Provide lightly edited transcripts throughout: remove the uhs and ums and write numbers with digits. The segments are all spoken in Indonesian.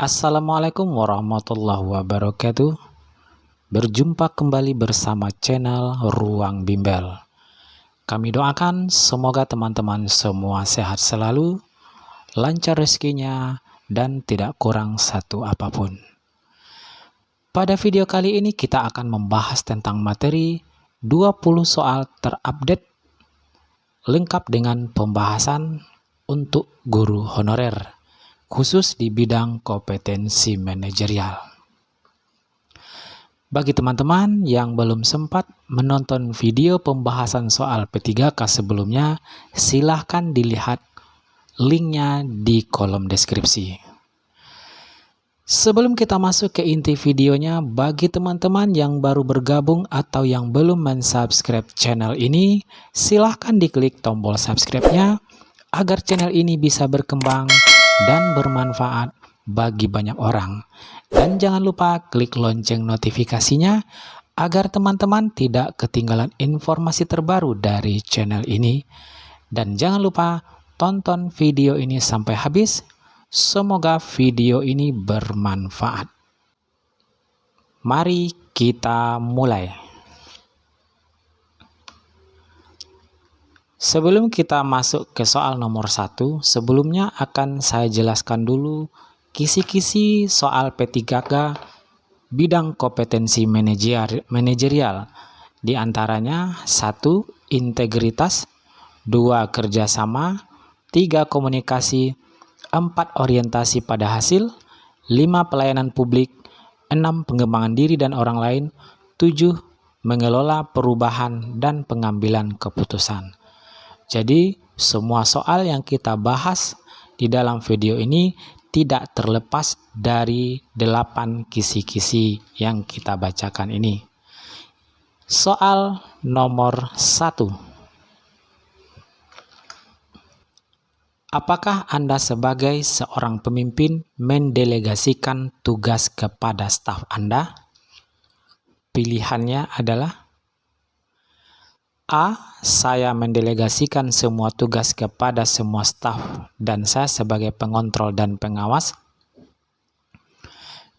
Assalamualaikum warahmatullahi wabarakatuh. Berjumpa kembali bersama channel Ruang Bimbel. Kami doakan semoga teman-teman semua sehat selalu, lancar rezekinya, dan tidak kurang satu apapun. Pada video kali ini kita akan membahas tentang materi 20 soal terupdate lengkap dengan pembahasan untuk guru honorer, khusus di bidang kompetensi manajerial. Bagi teman-teman yang belum sempat menonton video pembahasan soal P3K sebelumnya, silahkan dilihat linknya di kolom deskripsi. Sebelum kita masuk ke inti videonya, bagi teman-teman yang baru bergabung atau yang belum mensubscribe channel ini, silahkan diklik tombol subscribe-nya agar channel ini bisa berkembang dan bermanfaat bagi banyak orang. Dan jangan lupa klik lonceng notifikasinya agar teman-teman tidak ketinggalan informasi terbaru dari channel ini. Dan jangan lupa tonton video ini sampai habis. Semoga video ini bermanfaat. Mari kita mulai. Sebelum kita masuk ke soal nomor 1, sebelumnya akan saya jelaskan dulu kisi-kisi soal P3K bidang kompetensi manajerial. Di antaranya 1. Integritas, 2. Kerjasama, 3. Komunikasi, 4. Orientasi pada hasil, 5. Pelayanan publik, 6. Pengembangan diri dan orang lain, 7. Mengelola perubahan dan pengambilan keputusan. Jadi, semua soal yang kita bahas di dalam video ini tidak terlepas dari 8 kisi-kisi yang kita bacakan ini. Soal nomor 1. Apakah Anda sebagai seorang pemimpin mendelegasikan tugas kepada staf Anda? Pilihannya adalah A. Saya mendelegasikan semua tugas kepada semua staf dan saya sebagai pengontrol dan pengawas.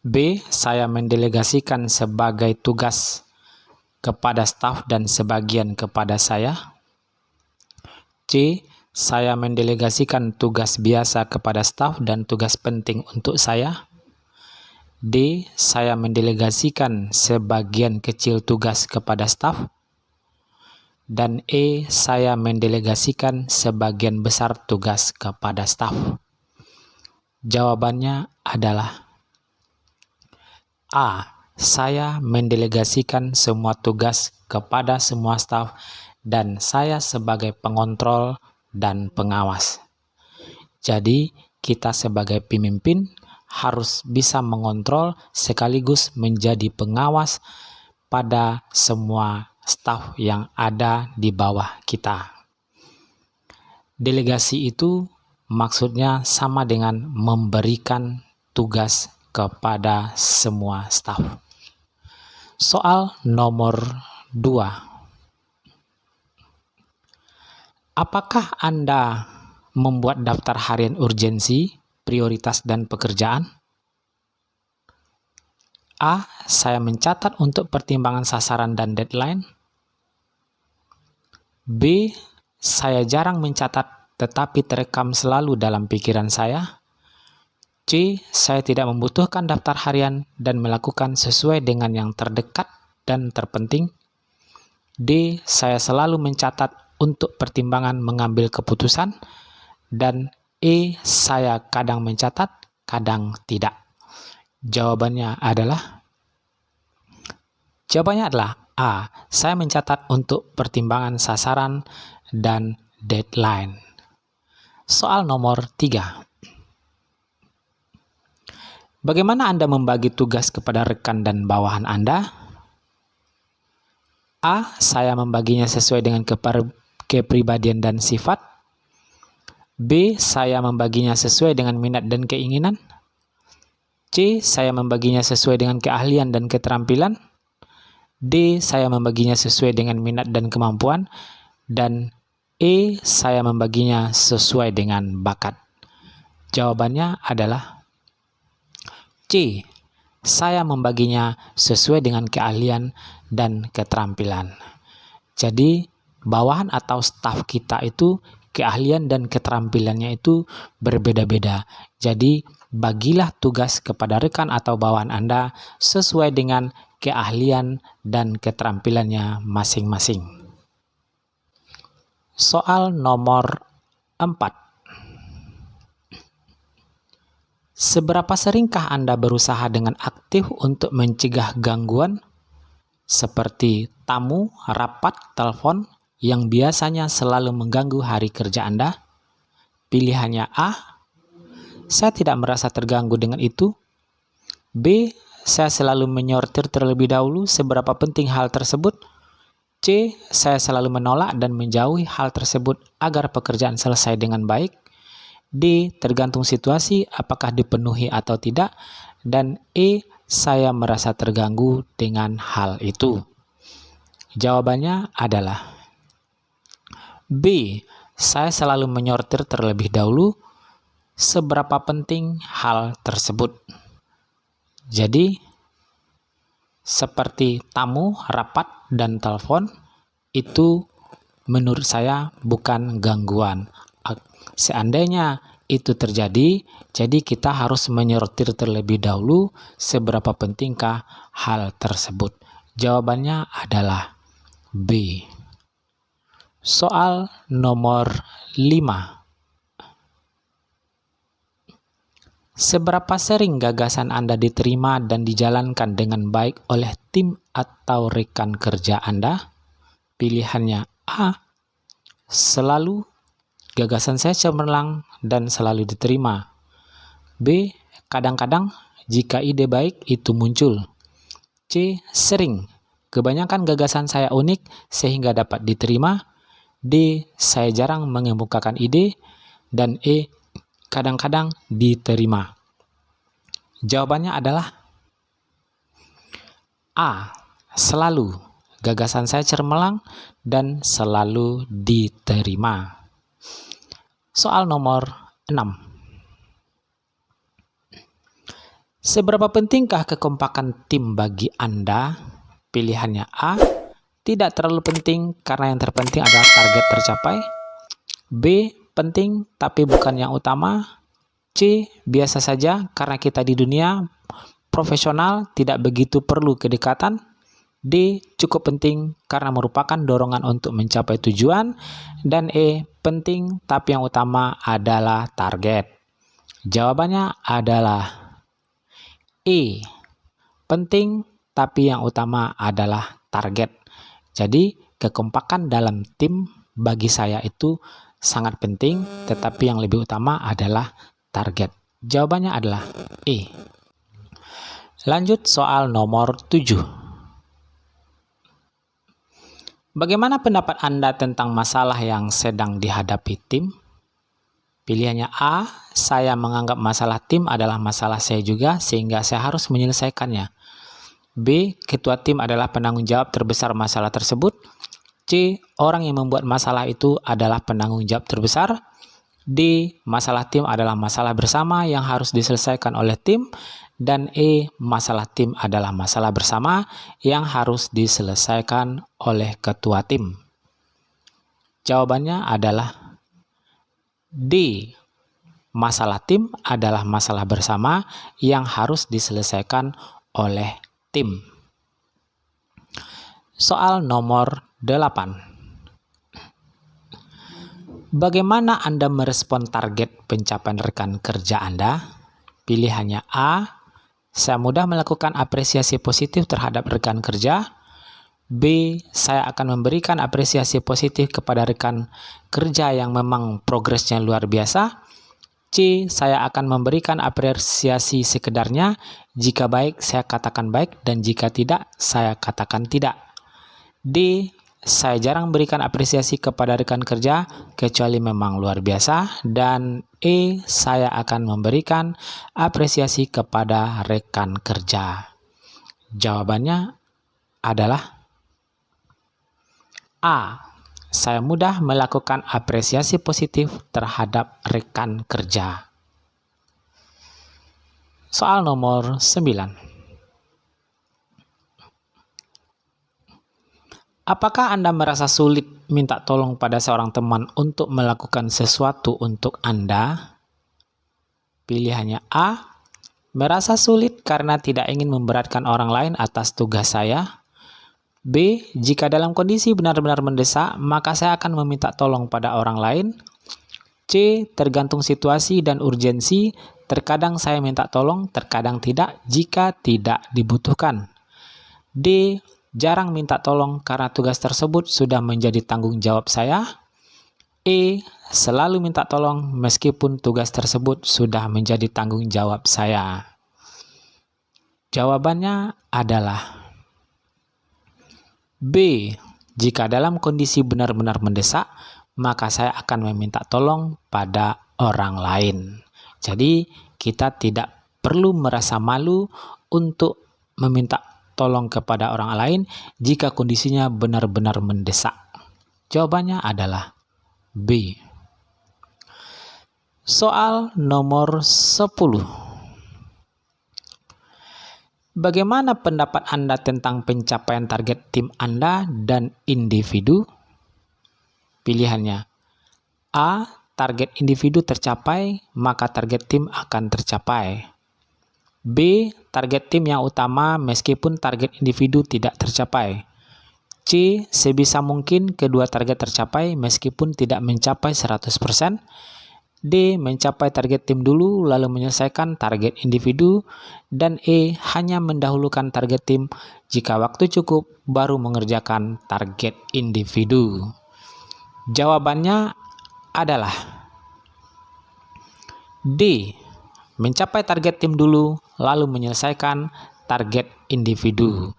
B. Saya mendelegasikan sebagai tugas kepada staf dan sebagian kepada saya. C. Saya mendelegasikan tugas biasa kepada staf dan tugas penting untuk saya. D. Saya mendelegasikan sebagian kecil tugas kepada staf. Dan E. Saya mendelegasikan sebagian besar tugas kepada staf. Jawabannya adalah A. Saya mendelegasikan semua tugas kepada semua staf dan saya sebagai pengontrol dan pengawas. Jadi, kita sebagai pemimpin harus bisa mengontrol sekaligus menjadi pengawas pada semua staf yang ada di bawah kita. Delegasi itu maksudnya sama dengan memberikan tugas kepada semua staf. Soal nomor 2. Apakah Anda membuat daftar harian urgensi, prioritas, dan pekerjaan? A. Saya mencatat untuk pertimbangan sasaran dan deadline. B. Saya jarang mencatat tetapi terekam selalu dalam pikiran saya. C. Saya tidak membutuhkan daftar harian dan melakukan sesuai dengan yang terdekat dan terpenting. D. Saya selalu mencatat untuk pertimbangan mengambil keputusan. Dan E. Saya kadang mencatat, kadang tidak. Jawabannya adalah A. Saya mencatat untuk pertimbangan sasaran dan deadline. Soal nomor 3. Bagaimana Anda membagi tugas kepada rekan dan bawahan Anda? A. Saya membaginya sesuai dengan kepribadian dan sifat. B. Saya membaginya sesuai dengan minat dan keinginan. C. Saya membaginya sesuai dengan keahlian dan keterampilan. D. Saya membaginya sesuai dengan minat dan kemampuan. Dan E. Saya membaginya sesuai dengan bakat. Jawabannya adalah C. Saya membaginya sesuai dengan keahlian dan keterampilan. Jadi, bawahan atau staf kita itu keahlian dan keterampilannya itu berbeda-beda. Jadi, bagilah tugas kepada rekan atau bawahan Anda sesuai dengan keahlian dan keterampilannya masing-masing. Soal nomor 4. Seberapa seringkah Anda berusaha dengan aktif untuk mencegah gangguan seperti tamu, rapat, telepon yang biasanya selalu mengganggu hari kerja Anda? Pilihannya A. Saya tidak merasa terganggu dengan itu. B. Saya selalu menyortir terlebih dahulu seberapa penting hal tersebut. C. Saya selalu menolak dan menjauhi hal tersebut agar pekerjaan selesai dengan baik. D. Tergantung situasi apakah dipenuhi atau tidak. Dan E. Saya merasa terganggu dengan hal itu. Jawabannya adalah B. Saya selalu menyortir terlebih dahulu seberapa penting hal tersebut. Jadi, seperti tamu, rapat, dan telepon, itu menurut saya bukan gangguan. Seandainya itu terjadi, jadi kita harus menyortir terlebih dahulu seberapa pentingkah hal tersebut. Jawabannya adalah B. Soal nomor 5. Seberapa sering gagasan Anda diterima dan dijalankan dengan baik oleh tim atau rekan kerja Anda? Pilihannya A. Selalu. Gagasan saya cemerlang dan selalu diterima. B. Kadang-kadang jika ide baik itu muncul. C. Sering. Kebanyakan gagasan saya unik sehingga dapat diterima. D. Saya jarang mengemukakan ide. Dan E. Kadang-kadang diterima. Jawabannya adalah A. Selalu. Gagasan saya cemerlang dan selalu diterima. Soal nomor 6. Seberapa pentingkah kekompakan tim bagi Anda? Pilihannya A. Tidak terlalu penting karena yang terpenting adalah target tercapai. B. Penting tapi bukan yang utama. C. Biasa saja karena kita di dunia profesional tidak begitu perlu kedekatan. D. Cukup penting karena merupakan dorongan untuk mencapai tujuan. Dan E. Penting tapi yang utama adalah target. Jawabannya adalah E. Penting tapi yang utama adalah target. Jadi kekompakan dalam tim bagi saya itu sangat penting, tetapi yang lebih utama adalah target. Jawabannya adalah E. Lanjut soal nomor 7. Bagaimana pendapat Anda tentang masalah yang sedang dihadapi tim? Pilihannya A. Saya menganggap masalah tim adalah masalah saya juga sehingga saya harus menyelesaikannya. B. Ketua tim adalah penanggung jawab terbesar masalah tersebut. C. Orang yang membuat masalah itu adalah penanggung jawab terbesar. D. Masalah tim adalah masalah bersama yang harus diselesaikan oleh tim. Dan E. Masalah tim adalah masalah bersama yang harus diselesaikan oleh ketua tim. Jawabannya adalah D. Masalah tim adalah masalah bersama yang harus diselesaikan oleh tim. Soal nomor 8. Bagaimana Anda merespon target pencapaian rekan kerja Anda? Pilihannya A. Saya mudah melakukan apresiasi positif terhadap rekan kerja. B. Saya akan memberikan apresiasi positif kepada rekan kerja yang memang progresnya luar biasa. C. Saya akan memberikan apresiasi sekedarnya. Jika baik, saya katakan baik, dan jika tidak, saya katakan tidak. D. Saya jarang berikan apresiasi kepada rekan kerja kecuali memang luar biasa. Dan E. Saya akan memberikan apresiasi kepada rekan kerja. Jawabannya adalah A. Saya mudah melakukan apresiasi positif terhadap rekan kerja. Soal nomor 9. Apakah Anda merasa sulit minta tolong pada seorang teman untuk melakukan sesuatu untuk Anda? Pilihannya A. Merasa sulit karena tidak ingin memberatkan orang lain atas tugas saya. B. Jika dalam kondisi benar-benar mendesak, maka saya akan meminta tolong pada orang lain. C. Tergantung situasi dan urgensi. Terkadang saya minta tolong, terkadang tidak jika tidak dibutuhkan. D. Jarang minta tolong karena tugas tersebut sudah menjadi tanggung jawab saya. E. Selalu minta tolong meskipun tugas tersebut sudah menjadi tanggung jawab saya. Jawabannya adalah B. Jika dalam kondisi benar-benar mendesak, maka saya akan meminta tolong pada orang lain. Jadi, kita tidak perlu merasa malu untuk meminta tolong kepada orang lain jika kondisinya benar-benar mendesak. Jawabannya adalah B. Soal nomor 10. Bagaimana pendapat Anda tentang pencapaian target tim Anda dan individu? Pilihannya A. Target individu tercapai, maka target tim akan tercapai. B. Target tim yang utama meskipun target individu tidak tercapai. C. Sebisa mungkin kedua target tercapai meskipun tidak mencapai 100%. D. Mencapai target tim dulu lalu menyelesaikan target individu. Dan E. Hanya mendahulukan target tim jika waktu cukup baru mengerjakan target individu. Jawabannya adalah D. Mencapai target tim dulu lalu menyelesaikan target individu.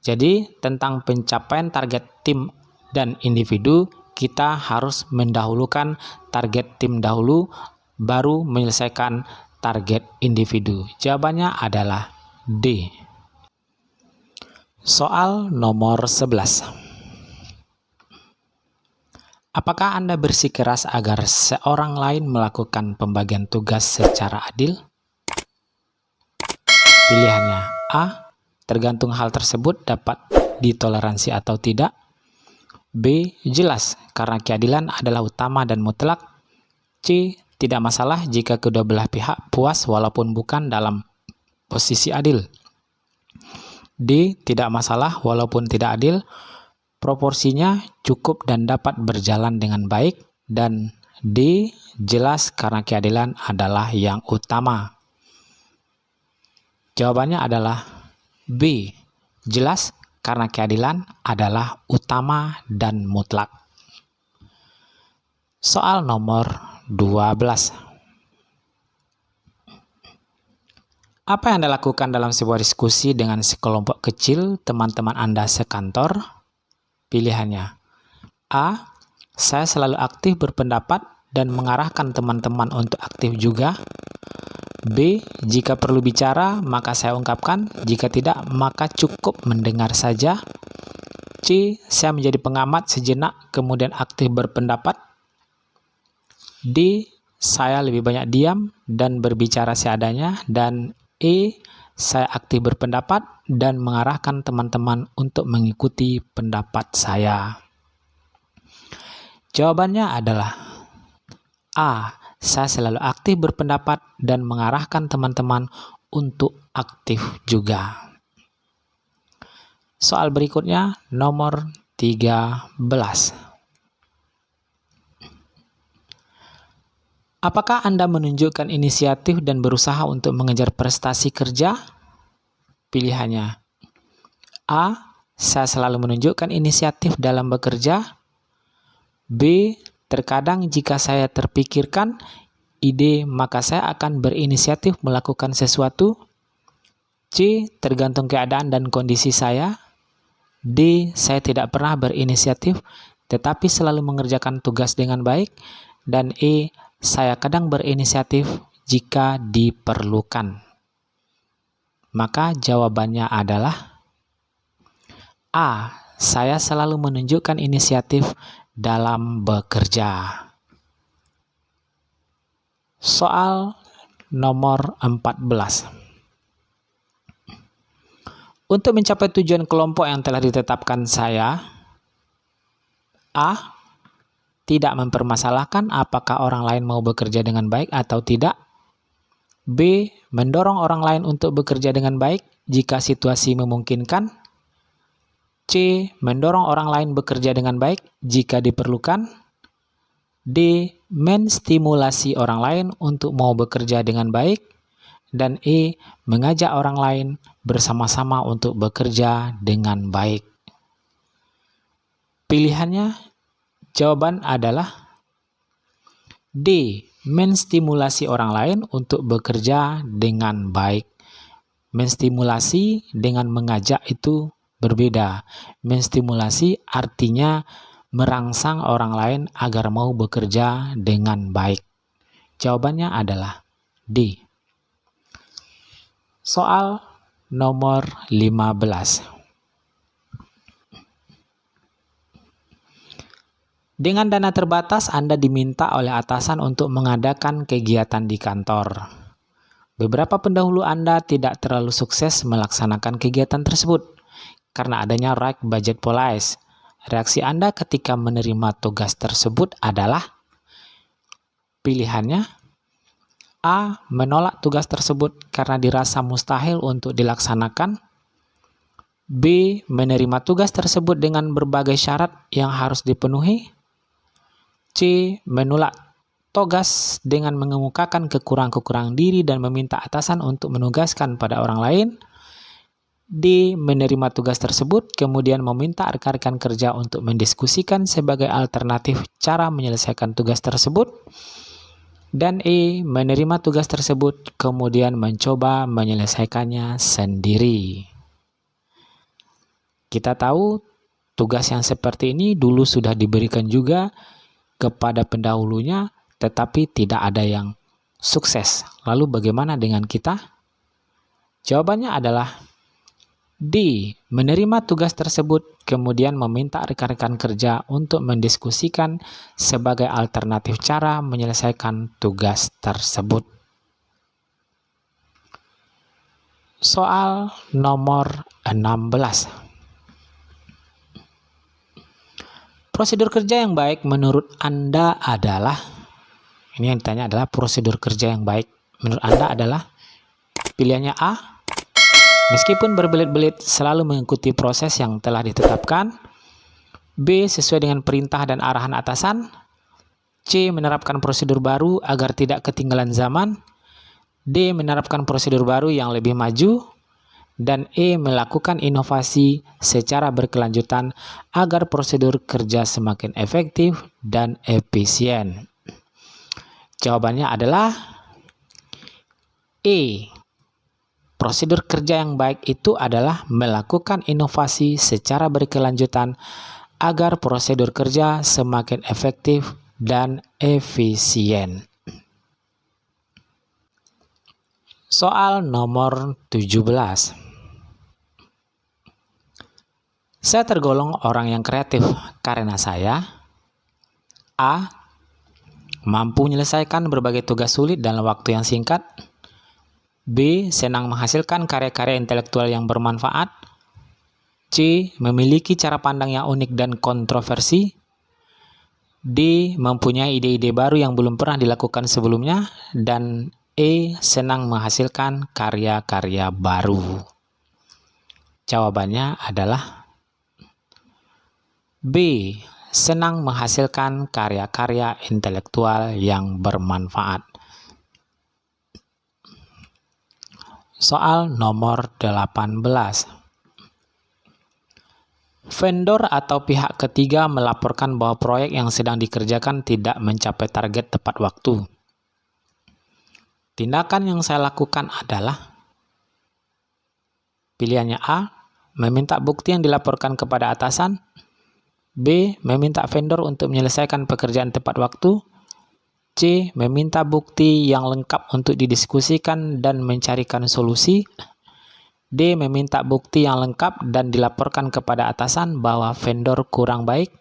Jadi tentang pencapaian target tim dan individu, kita harus mendahulukan target tim dahulu baru menyelesaikan target individu. Jawabannya adalah D. Soal nomor 11. Apakah Anda bersikeras agar seorang lain melakukan pembagian tugas secara adil? Pilihannya A. Tergantung hal tersebut dapat ditoleransi atau tidak. B. Jelas, karena keadilan adalah utama dan mutlak. C. Tidak masalah jika kedua belah pihak puas walaupun bukan dalam posisi adil. D. Tidak masalah walaupun tidak adil. Proporsinya cukup dan dapat berjalan dengan baik. Dan D. Jelas karena keadilan adalah yang utama. Jawabannya adalah B. Jelas karena keadilan adalah utama dan mutlak. Soal nomor 12. Apa yang Anda lakukan dalam sebuah diskusi dengan sekelompok kecil teman-teman Anda sekantor? Pilihannya A. Saya selalu aktif berpendapat dan mengarahkan teman-teman untuk aktif juga. B. Jika perlu bicara, maka saya ungkapkan. Jika tidak, maka cukup mendengar saja. C. Saya menjadi pengamat sejenak, kemudian aktif berpendapat. D. Saya lebih banyak diam dan berbicara seadanya. Dan E. Saya aktif berpendapat dan mengarahkan teman-teman untuk mengikuti pendapat saya. Jawabannya adalah A. Saya selalu aktif berpendapat dan mengarahkan teman-teman untuk aktif juga. Soal berikutnya nomor 13. Apakah Anda menunjukkan inisiatif dan berusaha untuk mengejar prestasi kerja? Pilihannya A. Saya selalu menunjukkan inisiatif dalam bekerja. B. Terkadang jika saya terpikirkan ide, maka saya akan berinisiatif melakukan sesuatu. C. Tergantung keadaan dan kondisi saya. D. Saya tidak pernah berinisiatif, tetapi selalu mengerjakan tugas dengan baik. Dan E. Saya kadang berinisiatif jika diperlukan. Maka jawabannya adalah A. Saya selalu menunjukkan inisiatif dalam bekerja. Soal nomor 14. Untuk mencapai tujuan kelompok yang telah ditetapkan saya, A. Tidak mempermasalahkan apakah orang lain mau bekerja dengan baik atau tidak. B. Mendorong orang lain untuk bekerja dengan baik jika situasi memungkinkan. C. Mendorong orang lain bekerja dengan baik jika diperlukan. D. Menstimulasi orang lain untuk mau bekerja dengan baik. Dan E. Mengajak orang lain bersama-sama untuk bekerja dengan baik. Pilihannya, jawaban adalah D. Menstimulasi orang lain untuk bekerja dengan baik. Menstimulasi dengan mengajak itu berbeda. Menstimulasi artinya merangsang orang lain agar mau bekerja dengan baik. Jawabannya adalah D. Soal nomor 15. Dengan dana terbatas, Anda diminta oleh atasan untuk mengadakan kegiatan di kantor. Beberapa pendahulu Anda tidak terlalu sukses melaksanakan kegiatan tersebut karena adanya right budget policy. Reaksi Anda ketika menerima tugas tersebut adalah pilihannya A. Menolak tugas tersebut karena dirasa mustahil untuk dilaksanakan. B. Menerima tugas tersebut dengan berbagai syarat yang harus dipenuhi. C. Menolak tugas dengan mengemukakan kekurangan-kekurangan diri dan meminta atasan untuk menugaskan pada orang lain. D. Menerima tugas tersebut kemudian meminta rekan-rekan kerja untuk mendiskusikan sebagai alternatif cara menyelesaikan tugas tersebut. Dan E. Menerima tugas tersebut kemudian mencoba menyelesaikannya sendiri. Kita tahu tugas yang seperti ini dulu sudah diberikan juga kepada pendahulunya, tetapi tidak ada yang sukses. Lalu bagaimana dengan kita? Jawabannya adalah D. Menerima tugas tersebut kemudian meminta rekan-rekan kerja untuk mendiskusikan sebagai alternatif cara menyelesaikan tugas tersebut. Soal nomor 16. Prosedur kerja yang baik menurut Anda adalah, ini yang ditanya adalah prosedur kerja yang baik menurut Anda adalah pilihannya A. Meskipun berbelit-belit selalu mengikuti proses yang telah ditetapkan. B. Sesuai dengan perintah dan arahan atasan. C. Menerapkan prosedur baru agar tidak ketinggalan zaman. D. Menerapkan prosedur baru yang lebih maju. Dan E. Melakukan inovasi secara berkelanjutan agar prosedur kerja semakin efektif dan efisien. Jawabannya adalah E. Prosedur kerja yang baik itu adalah melakukan inovasi secara berkelanjutan agar prosedur kerja semakin efektif dan efisien. Soal nomor 17. Saya tergolong orang yang kreatif karena saya A. Mampu menyelesaikan berbagai tugas sulit dalam waktu yang singkat. B. Senang menghasilkan karya-karya intelektual yang bermanfaat. C. Memiliki cara pandang yang unik dan kontroversi. D. Mempunyai ide-ide baru yang belum pernah dilakukan sebelumnya. Dan E. Senang menghasilkan karya-karya baru. Jawabannya adalah B. Senang menghasilkan karya-karya intelektual yang bermanfaat. Soal nomor 18. Vendor atau pihak ketiga melaporkan bahwa proyek yang sedang dikerjakan tidak mencapai target tepat waktu. Tindakan yang saya lakukan adalah pilihannya A. Meminta bukti yang dilaporkan kepada atasan. B. Meminta vendor untuk menyelesaikan pekerjaan tepat waktu. C. Meminta bukti yang lengkap untuk didiskusikan dan mencarikan solusi. D. Meminta bukti yang lengkap dan dilaporkan kepada atasan bahwa vendor kurang baik.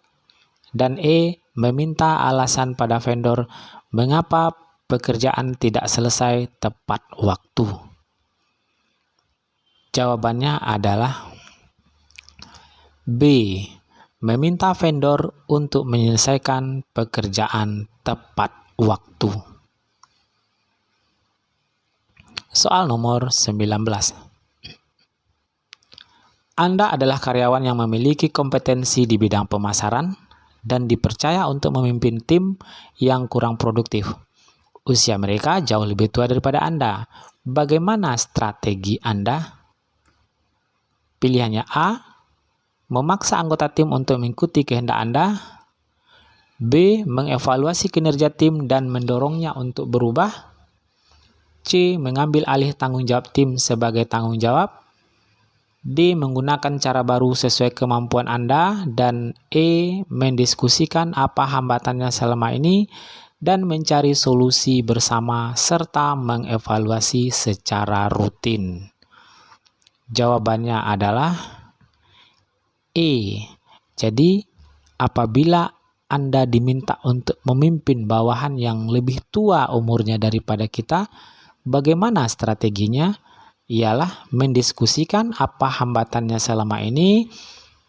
Dan E. Meminta alasan pada vendor mengapa pekerjaan tidak selesai tepat waktu? Jawabannya adalah B. Meminta vendor untuk menyelesaikan pekerjaan tepat waktu. Soal nomor 19. Anda adalah karyawan yang memiliki kompetensi di bidang pemasaran dan dipercaya untuk memimpin tim yang kurang produktif. Usia mereka jauh lebih tua daripada Anda. Bagaimana strategi Anda? Pilihannya A. Memaksa anggota tim untuk mengikuti kehendak Anda. B. Mengevaluasi kinerja tim dan mendorongnya untuk berubah. C. Mengambil alih tanggung jawab tim sebagai tanggung jawab. D. Menggunakan cara baru sesuai kemampuan Anda. Dan E. Mendiskusikan apa hambatannya selama ini dan mencari solusi bersama serta mengevaluasi secara rutin. Jawabannya adalah E. Jadi, apabila Anda diminta untuk memimpin bawahan yang lebih tua umurnya daripada kita, bagaimana strateginya? Ialah mendiskusikan apa hambatannya selama ini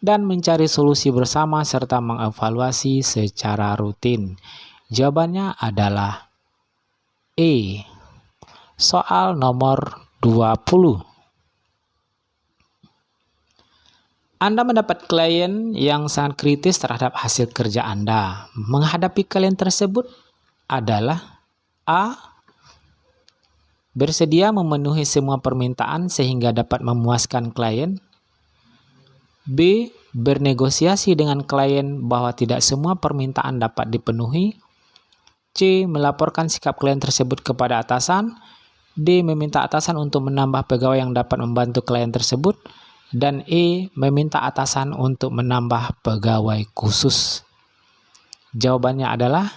dan mencari solusi bersama serta mengevaluasi secara rutin. Jawabannya adalah E. Soal nomor 20. Anda mendapat klien yang sangat kritis terhadap hasil kerja Anda. Menghadapi klien tersebut adalah A. Bersedia memenuhi semua permintaan sehingga dapat memuaskan klien. B. Bernegosiasi dengan klien bahwa tidak semua permintaan dapat dipenuhi. C. Melaporkan sikap klien tersebut kepada atasan. D. Meminta atasan untuk menambah pegawai yang dapat membantu klien tersebut. Dan E. Meminta atasan untuk menambah pegawai khusus. Jawabannya adalah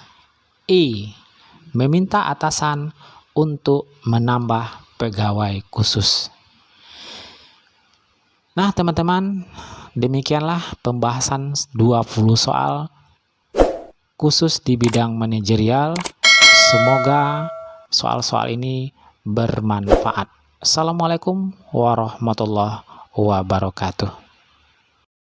E. Meminta atasan untuk menambah pegawai khusus. Nah, teman-teman, demikianlah pembahasan 20 soal khusus di bidang manajerial. Semoga soal-soal ini bermanfaat. Assalamualaikum warahmatullahi wabarakatuh.